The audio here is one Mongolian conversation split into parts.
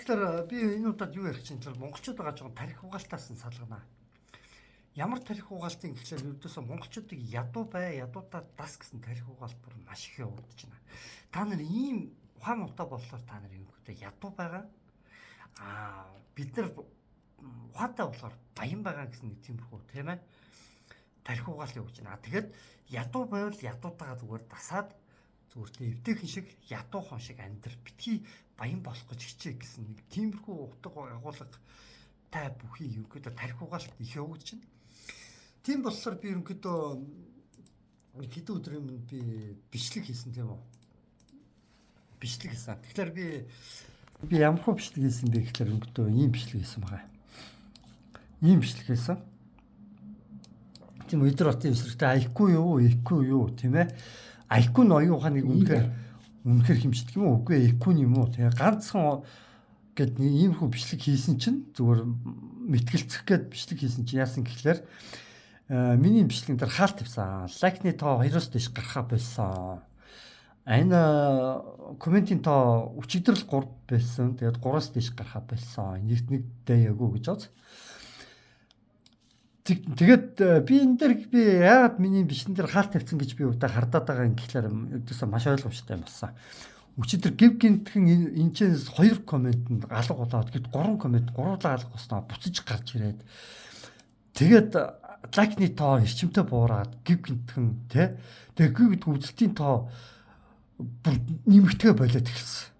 тэгэхээр би энэ удаад юу ярих чинь тэр монголчууд байгаа жоохон тарих угаалтаас нь салгана. Ямар тарих угаалтын гэхлээр ердөөсөө монголчуудыг ядуудаа дас гэсэн тарих угаалт бүр маш их явагдаж байна. Та нар ийм ухаан утаа болохоор та нар ерөнхийдөө ядуу байгаа. Бид нар ухаантай болохоор баян байгаа гэсэн нэг тиймэрхүү тийм ээ. Тарих угаалт явуулж байна. Тэгээд ядуу байвал ядуутайгаа зүгээр дасаад зүгээр эвтэйхэн шиг ядуухан шиг амьдр битгий баян болох гэж хичээх гэсэн нэг тиймэрхүү утга агуулга тай бүхий ерөнхийдөө тарих угаалт их явагдаж байна. Тийм болохоор би ерөнхийдөө хэдэн өдрийн өмнө би бичлэг хийсэн тийм үү? Бичлэг хийсэн. Тэгэхээр би ямар хөө бичлэг хийсэн бэ гэхээр ерөнхийдөө ийм бичлэг хийсэн байгаа. Ийм бичлэг хийсэн. Тийм өдөр хотын эсрэгтэй IQ юу тийм ээ? IQ нь оюун ухааныг үнэхээр хэмждэг юм уу? Үгүй IQ нь юм уу? Тэгээ ганцхан гэд нэг иймэрхүү бичлэг хийсэн чинь зүгээр мэтгэлцэх гээд бичлэг хийсэн чинь яасан гэхлээр миний бичлэгэн дээр хаалт тавьсан. Лайкны тоо 2-оос дэш гарахаа болсон. Энэ комментийн тоо өчигдрэл 3 байсан. Тэгээд 3-оос дэш гарахаа болсон. Нэг дээгүү гэж боц. Тэгээд би энэ дээр би яагаад миний бичлэн дээр хаалт тавьсан гэж би удаа хардаад байгаа юм гэхлээр өдөөсөө маш ойлгомжтой болсон. Өчигдөр гів гинтхэн энэчээс 2 комментэнд алга болоод гэд 3 коммент гурлаа алга болсноо буцаж гарч ирээд тэгээд лайкны тоо эрчимтэй буураад гів гинтхэн тий тэгээд гів гэдэг үзэлтийн тоо бүр нэмэгдэхэ болоод эхэлсэн.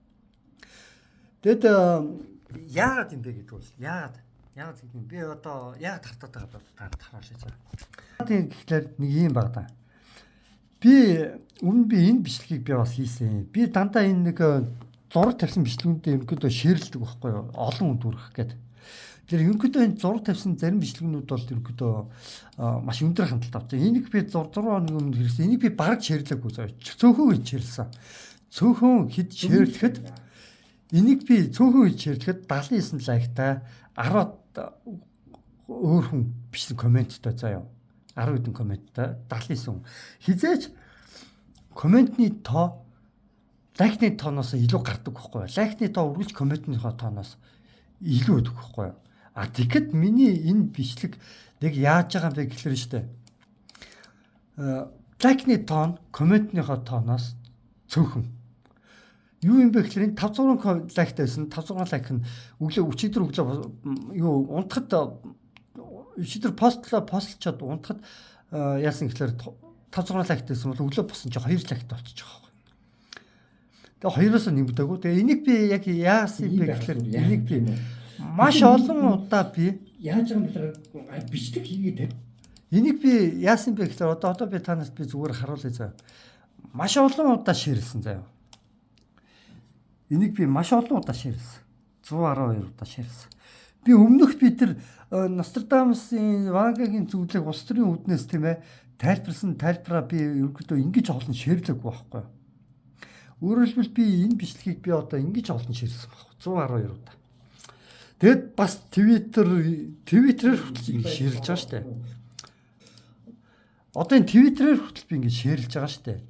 Тэгэд яагаад юм бэ гэдэг бол яагаад гэдэг би одоо яагаад хартаад байгаа бэ та харуулж байгаа. Тийм гэхлээр нэг юм баг да. Би энэ бичлэгийг би бас хийсэн. Би дандаа энэ нэг зураг тавьсан бичлэгүүдээ ерөнхийдөө шеэрлдэг байхгүй юу? Олон хүнд хүргэх гээд. Тэр ерөнхийдөө энэ зураг тавьсан зарим бичлэгнүүд бол ерөнхийдөө маш өндөр хандлт авдаг. Энийг би 6 хоногийн өмнө хэрэгсэн. Энийг би бараг шеэрлээгүй зөө. Цөөхөн шеэрлсэн. Цөөхөн хэд шеэрлэхэд энийг би цөөхөн шеэрлэхэд 79 лайктай 10 өөр хүн бичлэг комменттэй заяа. 10 хэдэн комменттэй 79 хүн. Хизээч комментний тоо лайкны тооноос илүү гардаг байхгүй юу? Лайкны тоо үргэлж комментний тооноос илүү өгдөг байхгүй юу? Тэгэхэд миний энэ бичлэг нэг яаж байгаа юм бэ гэхлээр штэ. Лайкны тоон комментныхоо тооноос цөөхөн. Юу юм бэ гэхлээр энэ 500 лайктай байсан. 500 лайк нь өчигдөр юу унтахад өчигдөр постлчод унтахад яасан гэхлээр 500 лайктайсэн бол өглөө босон чи 2 лайктай болчих жоох. Тэгээ 2-оос нэмдэггүй. Тэгээ энийг би яг яасан юм бэ гэхлээр энийг би маш олон удаа би яаж байгаа юм бэ бичлэг хийгээд энийг би яасан бэ гэхлээр одоо би танаас би зүгээр харуулъя заа. Маш олон удаа шеэрлсэн заяа. Энийг би маш олон удаа шеэрлсэн. 112 удаа шеэрлсэн. Би өмнөх бид нар Нострадамусын Вангагийн зөвлөг улс төрийн үүднээс тийм ээ тайлбараа би ерөнхийдөө ингэж олон шеэрлэхгүй байхгүй. Өөрөөр хэлбэл би энэ бичлэгийг би одоо ингэж олон шеэрлсэн байхгүй. 112 удаа. Тэгэд бас Твиттерээр хүртэл ингэ шеэрлж байгаа штэ. Одоо энэ Твиттерээр хүртэл би ингэ шеэрлж байгаа штэ.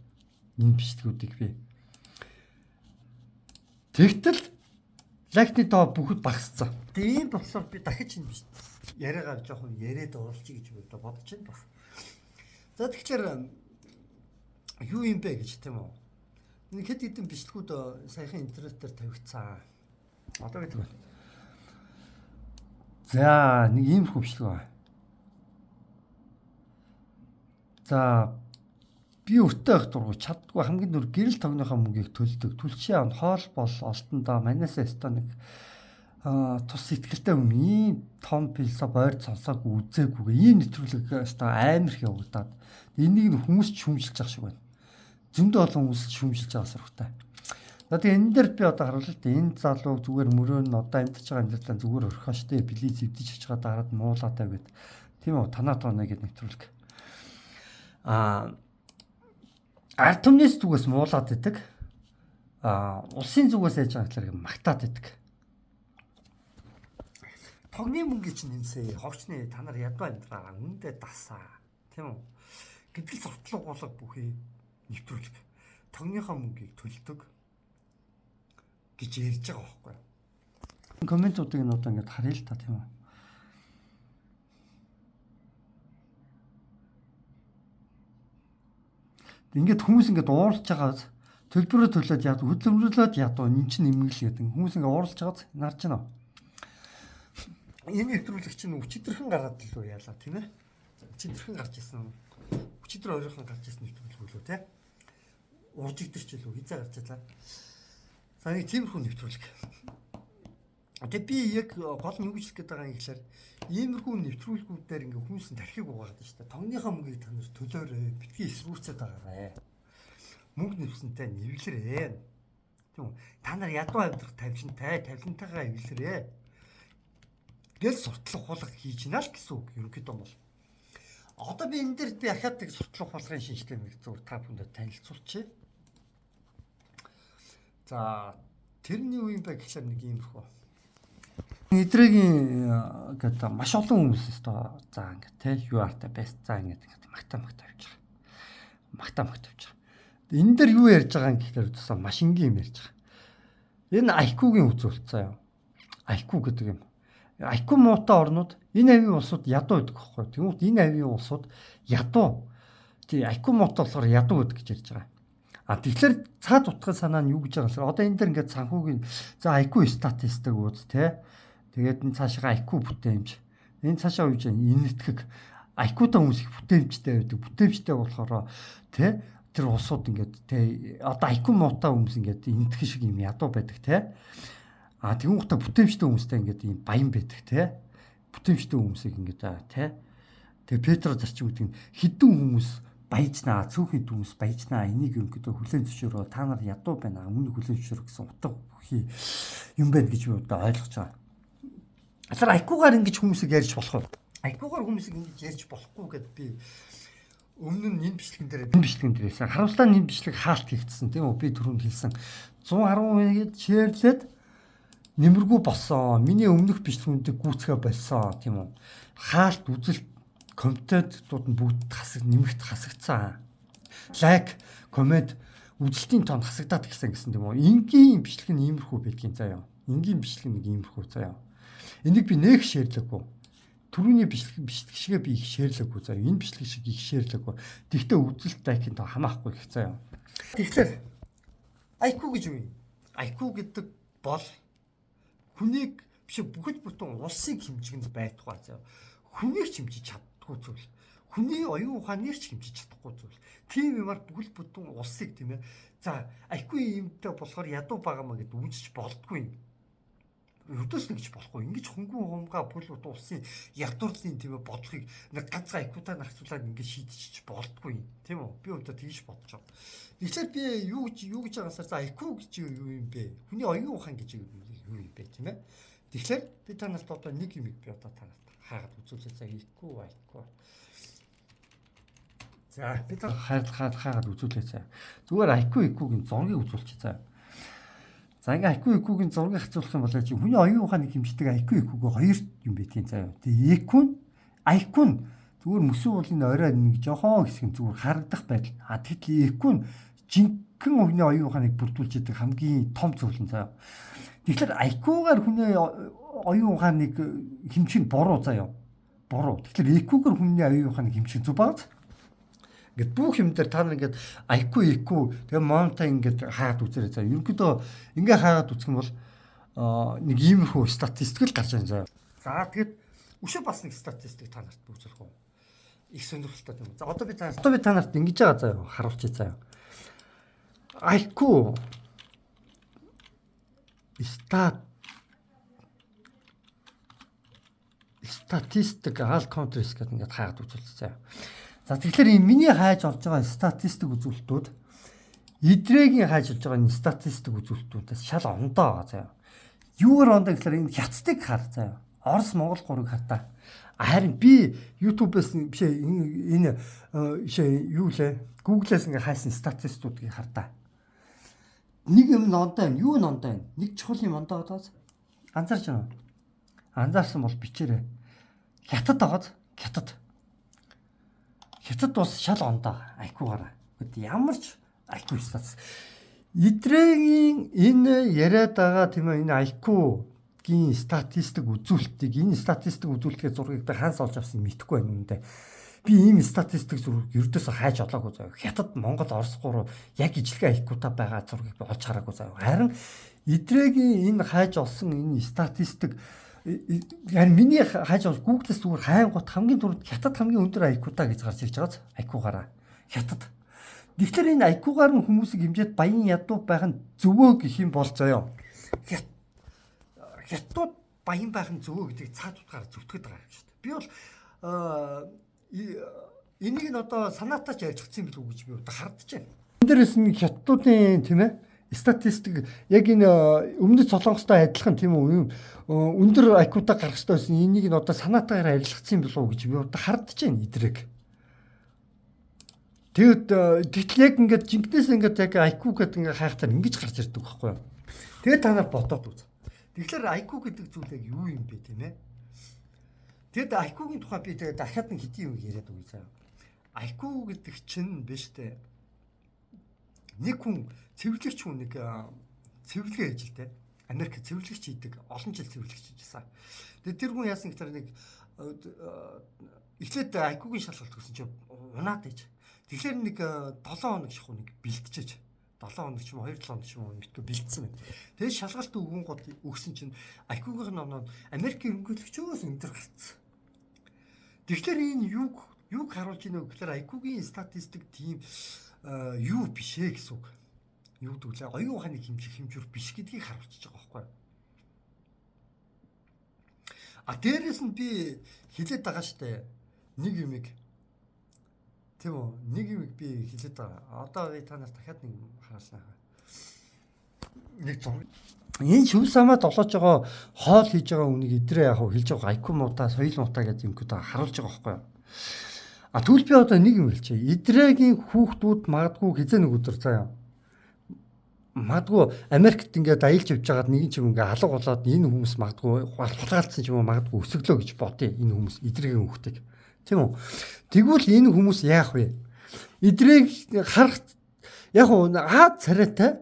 Энэ бичлэгүүдийг би. Тэгтэл лайкны тоо бүгд багассан. Тийм болохоор би дахиж энэ яриагаа жоохон яриад оруулчих гэж бодож байна бас. За тэгэхээр юу юм бэ гэж тийм үү? Энэ хэд хэдэн бичлэгүүд саяхан интернетээр тавигдсан. Одоо гэдэг байна. За нэг ийм хөвчлэг байна. За би өртөө их дургуй чаддгүй хамгийн нүр гэрэл тогныхоо мөнгийг төлдөг. Түлшээ он хоол бол олтондоо манаас эстоныг тус ихтгэлтэй юм ийм том пилсо бойр сонсоогүй үзээгүй ийм нэвтрүүлэг өстой амар их явагдаад энийг нь хүмүүс ч шүүмжилж байгаа шиг байна. Зөндөө олон хүмүүс шүүмжилж байгаа сархтай. За тэгээ энэ дээр би одоо харуулъя л да энэ залуу зүгээр мөрөө нь одоо амьдарч байгаа амьдралаа зүгээр орхио штэ били зэвдэж чичгаа дараад муулаатай гэд. Тийм үү танаа тооноо гэд нэвтрүүлэг. Ард түмнээс зүгээс муулаад идэг. Улсын зүгээс яаж байгаа гэхээр магтаад идэг. Тогны мөнгө чинь нэмсээ. Хогчны та нар ядуу амьдраа. Үндэ дасаа. Тийм үү? Гэтэл зовтлог болго бүхий нэвтрүүлэг. Тогныхоо мөнгийг төлдөг гэж ярьж байгаа байхгүй. ирсэн комментуудыг нь одоо ингээд харъя л та тийм үү. Ингээд хүмүүс ингээд ууралж байгаа төлбөрөө төлөөд яад хөдөлмөрлөөд ядуу эн чинь нэмгэл гэдэг хүмүүс ингээд ууралж байгаа нарж байна. Энэ нэвтрүүлэгч нь өчигдөрхөн гараад илүү яалаа тийм ээ. Өчигдөрхөн гарч ирсэн. Өчигдөр өөрөөхөн гарч ирсэн нэвтрүүлэг үлээ тийм. Уржигдэр ч илүү хизээ гарч ирлаа. За нэг тиймэрхүү нэвтрүүлэг. Тэгээ би яг гол нь юу гэж хэлэх гээд байгаа юм гэхээр иймэрхүү нэвтрүүлгүүдээр ингээ хүмүүс нь тархиг угаагаад байна шүү дээ. Тогныхоо мөнгийг та нар төлөөрэй, битгий эсрүүцээд байгаарай. Мөнгө нэвсэнтэй нэвлэрээ. Тийм үү? Та нар ядуу амьдрах тавилантайгаа эвлэрээ. Гэл суртлах хулга хийж гинэ л гэсэн үг ерөнхийдөө бол. Одоо би энэ дээр би ахаад нэг суртлах хулгын шинжтэй мэг зүгээр та бүхэнд танилцуулчихъя. За тэрний үе юм ба гэхэлэр нэг иймэрхүү. Эдрэгийн гэдэг маш олон хүмүүс өстой за ингээд те юу арта бест за ингээд магтаа авч байгаа. Магтаа авч байгаа. Энэ дээр юу ярьж байгаа юм гэхээр тусаа маш энгийн юм ярьж байгаа. Энэ IQ-гийн үзүүлэлт заяа. IQ гэдэг юм. IQ муутай орнууд энэ авийн улсууд ядуу гэдэг байхгүй. Тэгмээд энэ авийн улсууд ядуу. Тий IQ муутай болохоор ядуу гэдэг гэж ярьж байгаа. А тэгэхээр цаад утгын санаа нь юу гэж байгаа вэ? Одоо энэ дээр ингээд санхүүгийн за IQ статистик үүд те. Тэгээд энэ цаашаа IQ бүтээмж. Энэ цаашаа үеж энэтхэг IQ-тай хүмүүс их бүтээмжтэй байдаг. Бүтээмжтэй болохоор те тэр улсууд ингээд те одоо IQ муутай хүмүүс ингээд энэтхэг шиг юм ядуу байдаг те. А тэгвэл бүтээмжтэй хүмүүстэй ингээд юм баян байдаг те. Бүтээмжтэй хүмүүсийг ингээд те. Тэгээ Петр зарчим гэдэг нь хідэн хүмүүс баяжнаа, цөөхөн хүмүүс баяжнаа. Энийг ерөнхийдөө хүлээн зөвшөөрөө та нар ядуу байна. Өмнө хүлээн зөвшөөрөх гэсэн утга бүхий юм байна гэж би одоо ойлгож байгаа. Тэгэхээр IQ-гаар ингэж хүмүүсийг ярьж болох уу? IQ-гаар хүмүүсийг ингэж ярьж болохгүй гэдээ би өмнө нь энэ бичлэгэн дээрээс харамсалтай энэ бичлэг хаалт хийгдсэн тийм үү? Би түрүүнд хэлсэн 110%-ийг шеэрлээд нэмэргүй болсон. Миний өмнөх бичлэгүүдийг гүйцэхэ болсон тийм үү? Хаалт үзэл контентууд нь бүгд хасагдсан. Лайк, коммент, үзэлтийн тон хасагдаад гисэн тийм үү? Энгийн бичлэг нь иймэрхүү байдгийн заяа. Энгийн бичлэг нэг иймэрхүү заяа. Энийг би нэг шеэрлэггүй. Түрүүний бичлэг шигээ би их шеэрлэггүй заяа. Энэ бичлэг шиг их шеэрлэггүй. Тэгтээ үзэлт лайкийн тоо хамаахгүй их заяа. Тэгэхээр IQ гэж юу юм? IQ гэдэг бол хүнийг биш бүхэл бүтэн улсыг хэмжигнэ байтугай заяа. Хүнийг хэмжиж чаддаггүй зүйл. Хүний оюун ухааныг ч хэмжиж чадахгүй зүйл. Тийм юмар бүхэл бүтэн улсыг тийм ээ. За IQ юмтай болохоор ядуу байгаамаа гэд үзэж болдгүй юм. Өдөөс нэгж болохгүй. Ингэж хөнгөн хумгаа бүл бут улсын ядуурлын тийм ээ бодлогыг нэг ганцхан IQ-таа нарцуулаад ингэж шийдчих болдгүй юм. Тийм үү? Би өөртөө тэгж бодож байгаа. Тэгэхээр би юу гэж байгаасаар за IQ гэж юу юм бэ? Хүний оюун ухаан гэж юу юм бэ тийм ээ? Тэгэхээр би танарт одоо нэг юм би одоо танарт хаагаад үзүүлээ. За IQ. За би та хаагаад үзүүлээ. Зүгээр IQ-гийн зургийг үзүүлчих заа. За ингээ IQ-гийн зургийг хацуулах юм бол чи хүний оюун ухааныг хэмждэг IQ-г хоёр юм байдгийн заа. Тэгээ IQ нь зүгээр мөсөө бол энэ орой нэг жоохон хэсэг зүгээр харагдах байдал. А тэгэхээр IQ нь жинхэнэ хүний оюун ухааныг бүрдүүлж яадаг хамгийн том зүйл нь заа. Тэгэхээр IQ-гаар хүний оюун ухааныг хэмжих нь буруу заа. Буруу. Тэгэхээр IQ-гаар хүний оюун ухааныг хэмжих зүг бага. Ингээд бүх юм дээр та нар ингээд IQ, тэгээ монта ингээд хаагаад үзээрэй заа. Ерөнхийдөө ингээд хаагаад үзэх юм бол нэг иймэрхүү статистик л гарч байна заа. За тэгээд өшөө бас нэг статистик та нарт үзүүлэх үү. Их сонирхолтой юм. За одоо би та нарт ингэж байгаа заа. Харуулчих заа. IQ статистик all countries гэдэг ингээд хаагаад үзүүлчих заа. За тэгэхээр миний хайж олж байгаа статистик үзүүлэлтүүд эдрэгийн хайж олж байгаа энэ статистик үзүүлэлтүүдээс шал ондоо байгаа заяа. Юугаар ондоо гэхээр энэ хятадыг хар заяа. Орос, Монгол гурыг хартаа. Харин би YouTube-ээс биш энэ юу лээ? Google-ээс ингээ хайсан статистикуудыг хартаа. Нэг юм ондоо юм. Юу н ондоо юм? Нэг чухал юм ондоо одоос. Анзаарч байна уу? Анзаарсан бол бичээрэй. Хятад агаад Хятад бас шал ондоо IQ-гаараа. Гэт ямар ч IQ статус. Эдрэгийн энэ яриад байгаа тийм ээ энэ IQ эдийн статистик үзүүлэлтийг энэ статистик үзүүлэлтээ зургийг хаанаас олж авсан мэдэхгүй байна юм даа. Би ийм статистик зургийг ердөөсөө хайж олоогүй заяа. Хятад, Монгол, Орос гурав яг ижлэгээ IQ-та байгаа зургийг би олж хараагүй заяа. Харин эдрэгийн энэ хайж олсон энэ статистик харин миний хайж олж Google-с зүгээр хайнгууд хамгийн түрүүнд Хятад хамгийн өндөр IQ-та гэж гарч ирж байгаа. IQ-гаараа Хятад. Тэгэхээр энэ IQ-гаар нь хүмүүсийг хэмжээд баян ядуу байх нь зөвөө гэх юм бол заяа. Хятад баян байх нь зөвөө гэдгийг цаад утгаараа зөвтгöd байгаа юм шүү дээ. Би бол энийг нь одоо санаатаач ярьчихсан билүү гэж би одоо хардж байна. Энд дээрээс нь хятадуудын тийм ээ статистик яг энэ өмнөд Солонгостой адилхан тийм үү өндөр IQ-та гарах хэрэгтэй байсан. Энийг нь одоо санаатаараа арилгацсан билүү гэж би одоо хардж байна идрэг. Тэгтэл яг ингээд жинкнээс ингээд яг IQ гэдэг ингээд хайхтаар ингэж гарч ирдэг байхгүй юу. Тэгээд та нар бодоод үз. Тэгэхээр IQ гэдэг зүйл яг юу юм бэ тийм ээ? Тэгэд IQ-гийн тухай би тэгээд дахиад нэг хэдийн юм яриад өгье заа. IQ гэдэг чинь биш үү? Нэг хүн цэвэрлэгч хүн нэг цэвэрлэгээ хийж л дээ. Америк цэвэрлэгч хийдэг. Олон жил цэвэрлэгч хийжсэн. Тэгээд тэр хүн яасан гэхээр нэг эхлээд IQ-гийн шалгалт өгсөн чинь унаад ээж. Тэгэхээр нэг 7 хоног шахуу нэг бэлтжээж 7 хоног ч юм уу 2-7 хоног ч юм уу мэдгүй бэлдсэн байна. Тэгээд шалгалт өгөн гол өгсөн чинь IQ-гийн номнод Америкийн хөнгөлөгчөөс өндөр гарцсан. Тэгэхээр энэ юг харуулж ийнө гэхээр IQ-гийн статистик тийм юу биш ээ гэсэн үг. Юу гэвэл оюун ухааны хэмжүүр биш гэдгийг харуулж байгаа байхгүй юу? Дээрээс нь би хэлээд байгаа штэ нэг юмэг тийм үү нэг юмэг би хэлээд байгаа. Одоо би та нарт дахиад нэг харуулсан. Нэг зураг. Энэ шүл самаад олоож байгаа хоол хийж байгаа үнийг идрээ яг хэлж байгаа IQ муудаа соёл муудаа гэдэг юмгууд харуулж байгаа байхгүй юу? Тэгвэл би одоо нэг юм хэлчихье. Идрэгийн хүүхдүүд магадгүй хизээ нэг өдөр заяа. Магадгүй Америкт ингээд аялж явж байгаад нэг юм ингээ алга болоод энэ хүмүүс магадгүй хулгайлцсан ч юм уу магадгүй өсөглөө гэж бодъё энэ хүмүүс идрэгийн хүүхдийг. Тийм үү? Тэгвэл энэ хүмүүс яах вэ? Идрийг харах яг Аз царайтай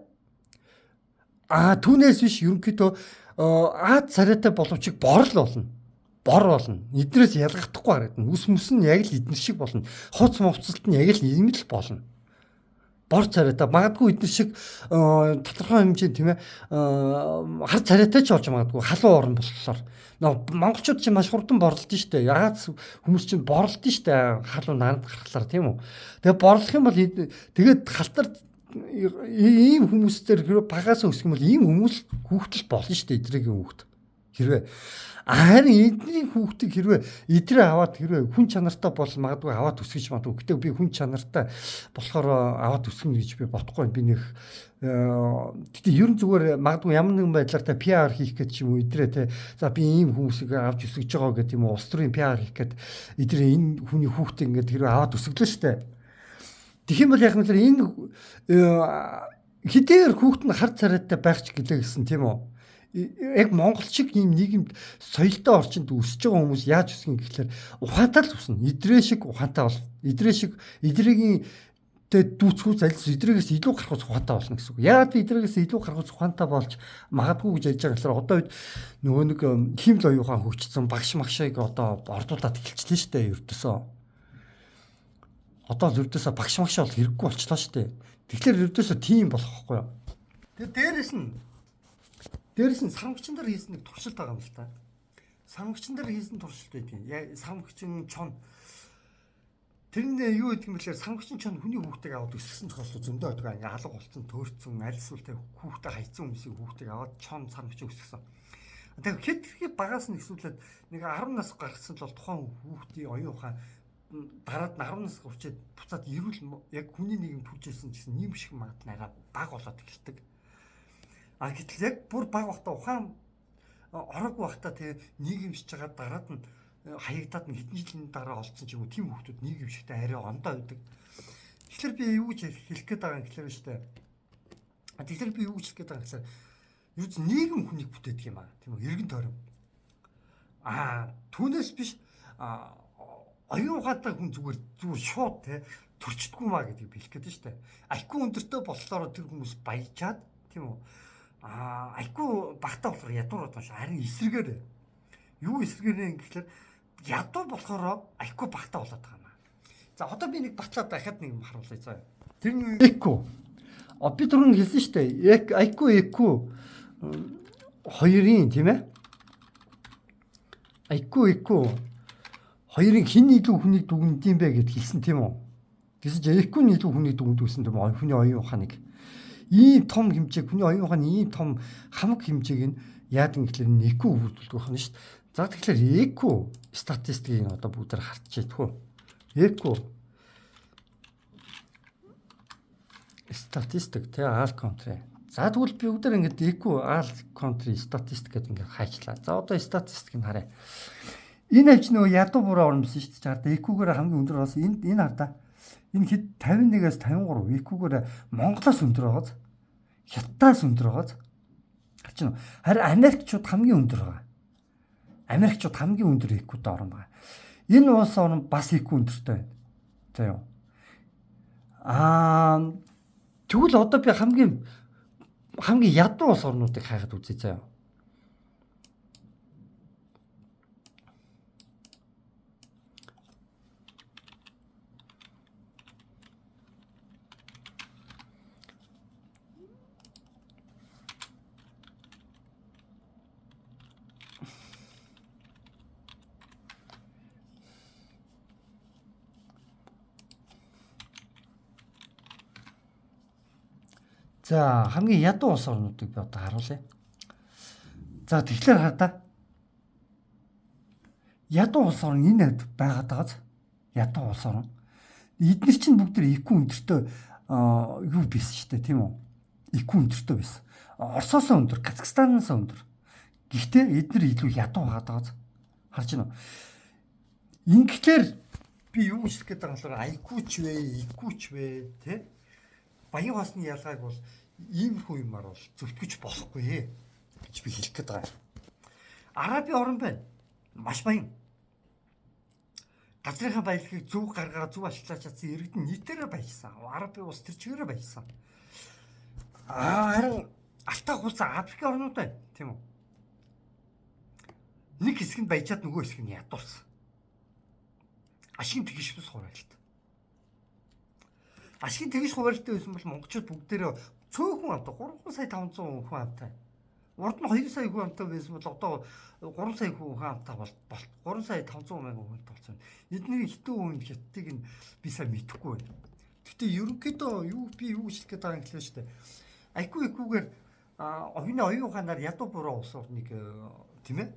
түүнээс биш ерөнхийдөө Аз царайтай боловч бор л болно. Бор болно. Эднээс ялгахдаггүй харагдана. Үс мүс нь яг л эднэр шиг болно. Хуц мовцолт нь яг л ийм л болно. Бор царайтай магадгүй эднэр шиг тодорхой хэмжээнд тийм ээ хар царайтай ч болж магадгүй халуун орн болохоор монголчууд чинь маш хурдан борлолт нь штэ. Яагаад хүмүүс чинь борлолт нь штэ халуун наранд гарахлаар тийм үү. Тэгээ борлох юм бол тэгээд халтар ийм хүмүүстээр багаас өсөх юм бол ийм хүмүүс хүүхдэл болно штэ эдрэгийн хүүхд. Хэрвээ харин эдний хүүхдийг хэрвээ идрээ аваад хэрвээ хүн чанартай бол магадгүй аваад өсгөж магадгүй. Гэтэ би хүн чанартай болохоор аваад өсгөнө гэж би бодохгүй. Би нэг гэтэ ерөн зүгээр магадгүй ямар нэгэн байдлаар та PR хийх гэж юм уу идрээ те. За би ийм хүмүүсийг авч өсгөж байгаа гэдэг юм уу. Улс төрийн PR хийх гээд идрээ энэ хүний хүүхдийг ингээд хэрвээ аваад өсгөлөө штэ. Тэгэх юм бол яг нь энэ хэдийгээр хүүхд нь хар царайтай байх ч гэлээ гэсэн тийм үү. Яг Монгол шиг ийм нийгэмд соёлтой орчинд өсөж байгаа хүмүүс яаж өсгөн гэхэлэр ухаантай л өснө. Идрээ шиг ухаантай бол идрээ шиг идрэгийн дүүцхүүц аль идрээс илүү гарах ухаантай болно гэсэн үг. Яагаад идрээс илүү гарах ухаантай болж магадгүй гэж ярьж байгаа гэхээр одоо үед нөгөө нэг химл оюухан хөгжсөн багш магшаыг одоо ордуулаад эхэлчихлээ шүү дээ ердөөсөө. Одоо л ердөөсөө багш магшаа бол хэрэггүй болчлоо шүү дээ. Тэгэхээр ердөөсөө тийм болох байхгүй юу? Тэгээд дээрээс нь сармагчин дээр хийсэн нэг туршилт байгаа юм л та. Сармагчин дээр хийсэн туршилт байдгийг. Сармагчин чон тэр нь юу гэдэг юм бэлээ сармагчин чон хүний хүүхдийг аваад өсгсөн тохиолдол зөндөө байдаг. Ингээ алга болцсон, төөрцөн, аль эсвэл тэ хүүхдээ хайцсан хүмүүсийн хүүхдийг аваад чон сармагчин өсгсөн. Тэгэхээр хэд багаас нь ихсүүлээд нэг 10 нас гарсан л бол тухайн хүүхдийн оюун ухаан дараад 10 нас хүрчээд буцаад ирүүл яг хүний нийгэм төржсэн гэсэн нэм шиг магадгүй арай бага болоод эхэлдэг. Гэтэл яг бүр баг бахта ухаан орог бахта тэгээ нийгэмшиж байгаа дараад нь хаягдаад нь хэдэн жилийн дараа олцсон ч юм уу тийм хүмүүс нийгэмшигтэй арай ондоо байдаг. Тэгэхээр би юу гэж хэлэх гээд байгаа юм гэхээр штэ. Тэгэхээр би юу гэж хэлэх гээд байгаа гэхээр юу ч нийгэм хүнийг бүтээдэг юм аа тийм үү эргэн тойрон. Түүнээс биш оюун ухаантай хүн зүгээр шууд те төрчдгүү маа гэдгийг хэлэх гээд штэ. IQ өндөртэй болохоор тэр хүмүүс баяжаад тийм үү IQ багтаа болохоор ядуур удаа шүү. Харин эсрэгээр юу эсрэгээр гэхээр ядуу болохоор IQ багтаа болоод байгаа юм аа. За одоо би нэг батлаад дахиад нэг юм харуулъя заа. Тэр нь IQ. Би түрүүн хэлсэн шүү дээ. IQ хоёрын тийм ээ. IQ хоёрын хин илүү хүнийг дүгнэд юм бэ гэд хэлсэн тийм үү? Гэсэн чинь IQ-ний илүү хүнийг дүгнэд гэсэн тийм үү? Хүний оюун ухааныг ийм том хэмжээг хүний оюун ухааны ийм том хамаг хэмжээг нь яадаг гэхэлэр IQ бүрдүүлдэг байна шүү дээ. За тэгэхээр EQ статистикийг одоо бүгдээр хартчих идэх үү? EQ статистик тэ all country. За тэгвэл би бүгдээр ингээд EQ all country статистик гэдэг ингээд хайчлаа. За одоо статистикийг харъя. Энэ авч нөгөө ядуу буруу оромсон шүү дээ. Хараа EQ-гээр хамгийн өндөр бас энэ хардаа. Энэ хэд 51-ээс 53 EQ-гээр Монголоос өндөр байгааз Хятадаас өндөр байгааз харж байна. Харин Америкчууд хамгийн өндөр байгаа. Америкчууд хамгийн өндөр EQ-д орон байгаа. Энэ улс орн бас EQ өндөртэй байна. За юу. Тэгвэл одоо би хамгийн ядуу улс орнуудыг хайхад үзье заа юу. За хамгийн ядуу улс орнуудыг би одоо харуулъя. За тэгэхээр хардаа. Ядуу улс орн энэ хэд байгаад байгааз ядуу улс орн. Эдгээр чинь бүгд IQ өндөртөө юу биш шүү дээ тийм үү? IQ өндөртөө биш. Оросоос өндөр, Казахстанаас өндөр. Гэхдээ эдгээр илүү ядуу байгаад байгааз харж байна уу? Ингэхээр би юу хэлэх гээд байгаа юм бол IQ ч вэ, IQ ч вэ тий? Баян хосны ялгааг бол иймэрхүү юмар бол зөвтгөж болохгүй гэж би хэлэх гээд байгаа. Арабын орн байна. Маш баян. Газрынхаа баялагийг зөв гаргаа зөв ашиглаж чадсан иргэдэн нийтээрээ баяжсан. Арабын улс тэр чигээрээ баяжсан. Харин алтаа хулцаа Африкийн орнууд байна, тийм үү? Нэг хэсэг нь баяжаад нөгөө хэсэг нь ядуурсан. Ашигын тэгшвэс хуваалт. Ашигын тэгш хуваалттай байсан бол монголчууд бүгдээрээ цөөхөн амтай 3,500,000 хүн амтай. Урд нь 2 сая хүн амтай байсан бол одоо 3 сая хүн амтай бол 3,500,000 хүн болсон. Эдний хитэн хүн хятадыг нь би сайн мэдэхгүй байна. Гэхдээ ерөнхийдөө би юу хэлэх гээд байгаа юм хэлээ шүү дээ. IQ-гээр оюуны оюун ухаанаар ядуу буруу улс орныг тийм ээ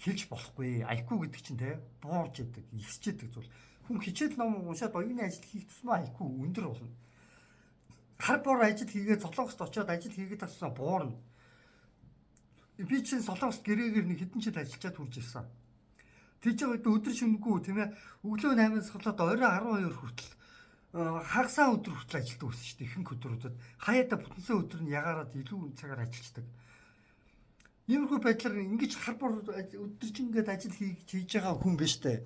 хэлж болохгүй. IQ гэдэг чинь те буурж идэг, ихсэж идэг зүйл. Хүн хичээл ном уншаад оюуны ажил хийх тусмаа IQ өндөр болно. Хар бор ажил хийгээд Солонгост очиод ажил хийгээд тассан буурна. Би чинь Солонгост гэрээгээр нэг хэдэн жил ажиллаад хурж ирсэн. Тэгж байгаа өдөр шөнөгүй тийм ээ өглөө 8-аас эхлээд орой 12 хүртэл хагасаа өдөр хүртэл ажилтдаг байсан шүү дээ. Ихэнх өдрүүдэд хаяада бүтэнсэн өдөр нь ягаараад илүү цагаар ажилладаг. Иймэрхүү байдлаар ингэж хар бор өдөржингээд ажил хийж байгаа хүн биш дээ.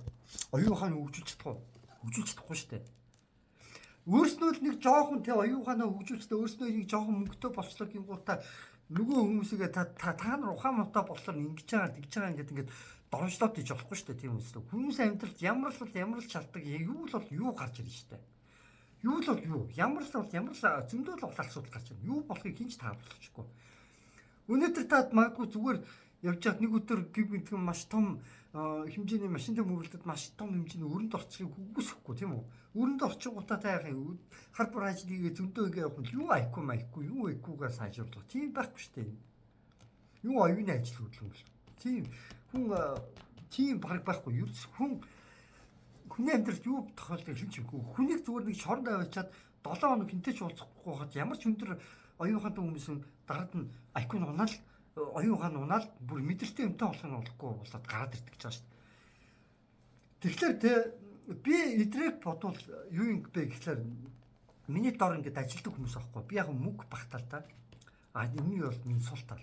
Оюун ухааны хөгжүүлж чадахгүй шүү дээ. Өөрснөө л нэг жоохон тэ оюун ухаанаа хөгжүүлчихдээ өөрснөө нэг жоохон мөнгөтэй болчлоо гингуудаа нөгөө хүмүүсийгээ та нар ухаан муутай болохоор ингэж байгаа тэгж байгаа ингээд доромжлоод иж болохгүй шүү дээ тийм үстэй. Хүмүүс амьдралд ямар л шалтгаан юу л бол юу гарч ирнэ шүү дээ. Юу л бол юу ямар л зөндөө л асуудал гарч ирнэ. Юу болохыг хинч тааруулчихгүй. Өнөөдөр та магадгүй зүгээр явж хаад нэг өдөр гів мэдгэн маш том хэмжээний машинтай мөрөлдөд маш том хэмжээний өрөнд орчихыг үгүйсэхгүй тийм үү? Өрөнд орчихгуудаа та яахын хар бор ажил хийгээ зөндөө ингээ явах нь юу IQ юу IQ-гаа сайжруулах тийм байхгүй шүү дээ. Юу оюуны ажил хөдөлгөөн. Тийм хүн тийм баг байхгүй юу? Хүний амьдралд юу тохиолдож хэлж өгөө. Хүнийг зүгээр нэг шоронд аваачаад 7 хоног хинтэй ч уулзахгүй хаад ямар ч өндөр оюун ухаантай хүмүүс дараад нь IQ нь унаал оюун ухаан унаал бүр мэдэртэй юмтай болох нь болохгүй болоод гараад ирдэг гэж байгаа шүү дээ. Тэгэхээр би эдрэг бодвол юу юм бэ гэхлээр миний дор ингээд ажилтдаг хүмүүс аахгүй. Би яг мөнгө багтаал та. Өмнө нь бол миний сул тал.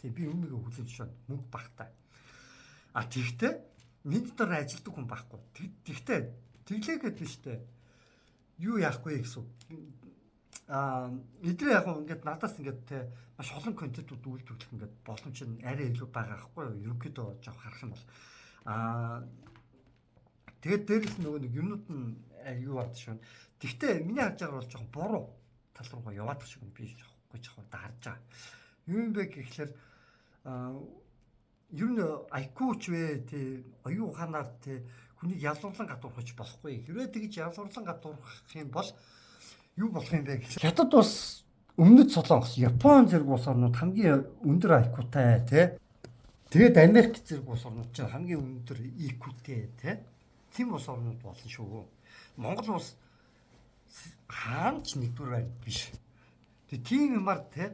Тэг би өмнөгээ хүлээж шууд мөнгө багтаа. Тэгтээ миний дор ажилтдаг хүн байхгүй. Тэгтээ тэглээгээд биш дээ. Юу яахгүй гэсэн. эдрээ яг ингээд надаас ингээд те маш олон контентууд үйлдвэрлэх ингээд боломж нь арай илүү байгаа байхгүй юу? Ерөнхийдөө жоох харах юм бол тэгээд дээрээс нөгөө нэг юмнууд нь юу бат шүү. Тэгвэл миний харж байгаа бол жоохон буруу тал руугаа яваад байгаа шиг би жоохон харж байгаа. Юу юм бэ гэхлээр ер нь IQ-ч вэ тий оюун ухаанаар тий хүнийг ялуурлан гадуурхаж болохгүй. Хэрвээ тэгж ялуурлан гадуурхах юм бол юу болох юм бэ гэхлээр хятад улс, Өмнөд Солонгос, Япон зэрэг улс орнууд хамгийн өндөр IQ-тай тий. Тэгээд Америк зэрэг улс орнууд ч хамгийн өндөр IQ-тэй тий. Тим улс орнууд болно шүү. Монгол улс хаанч нэгдүгээр байна биш. Тэгээ тийм юмар тий